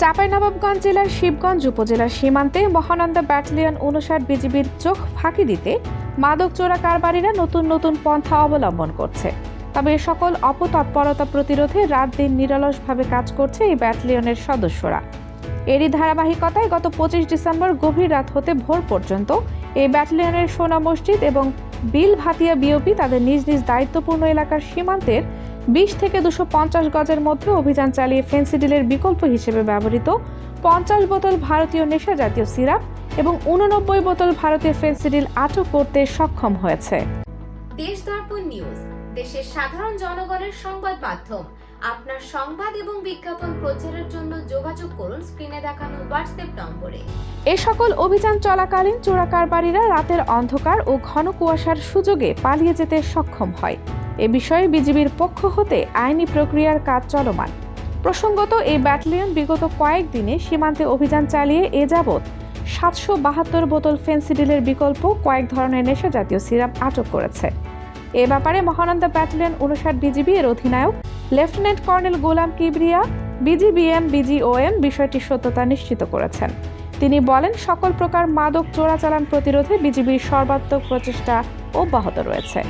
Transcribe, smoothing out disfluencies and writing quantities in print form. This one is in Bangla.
চাঁপাইনবাবগঞ্জ জেলার শিবগঞ্জ উপজেলার সীমান্তে মহানন্দা ব্যাটালিয়ন ৫৯ বিজিবির চোখ ফাঁকি দিতে মাদক চোরা কারবারিরা নতুন নতুন পন্থা অবলম্বন করছে। তবে এ সকল অপতৎপরতা প্রতিরোধে রাত দিন নিরলসভাবে কাজ করছে এই ব্যাটালিয়নের সদস্যরা। এরই ধারাবাহিকতায় গত ২৫ ডিসেম্বর গভীর রাত হতে ভোর পর্যন্ত এই ব্যাটালিয়নের সোনা মসজিদ এবং বিল ভাতিয়া বিওপি তাদের নিজ নিজ দায়িত্বপূর্ণ এলাকার সীমান্তের ২০ থেকে ২৫০ গজের মধ্যে অভিযান চালিয়ে ফেন্সিডিলের বিকল্প হিসেবে ব্যবহৃত ৫০ বোতল ভারতীয় নেশা জাতীয় সিরাপ এবং ৮৯ বোতল ভারতীয় ফেন্সিডিল আটক করতে সক্ষম হয়েছে। দেশ দর্পণ নিউজ, দেশের সাধারণ জনগণের সংবাদ মাধ্যম। আপনার সংবাদ এবং বিজ্ঞাপন প্রচারের জন্য যোগাযোগ করুন স্ক্রিনে দেখানো হোয়াটসঅ্যাপ নম্বরে। এ সকল অভিযান চলাকালীন চোরা কারবারিরা রাতের অন্ধকার ও ঘন কুয়াশার সুযোগে পালিয়ে যেতে সক্ষম হয়। এ বিষয়ে বিজিবির পক্ষ হতে আইনি প্রক্রিয়ার কাজ চলমান। প্রসঙ্গত, এই ব্যাটালিয়ন বিগত কয়েকদিনে সীমান্তে অভিযান চালিয়ে এ যাবৎ ৭৭২ বোতল ফেন্সিডিলের বিকল্প কয়েক ধরনের নেশা জাতীয় সিরাপ আটক করেছে। এ ব্যাপারে মহানন্দা ব্যাটালিয়ন ৫৯ বিজিবি এর অধিনায়ক লেফটেন্যান্ট কর্নেল গোলাম কিবরিয়া বিজিবিএম বিজিওএম বিষয়টির সত্যতা নিশ্চিত করেছেন। তিনি বলেন, সকল প্রকার মাদক চোরাচালান প্রতিরোধে বিজিবির সর্বাত্মক প্রচেষ্টা অব্যাহত রয়েছে।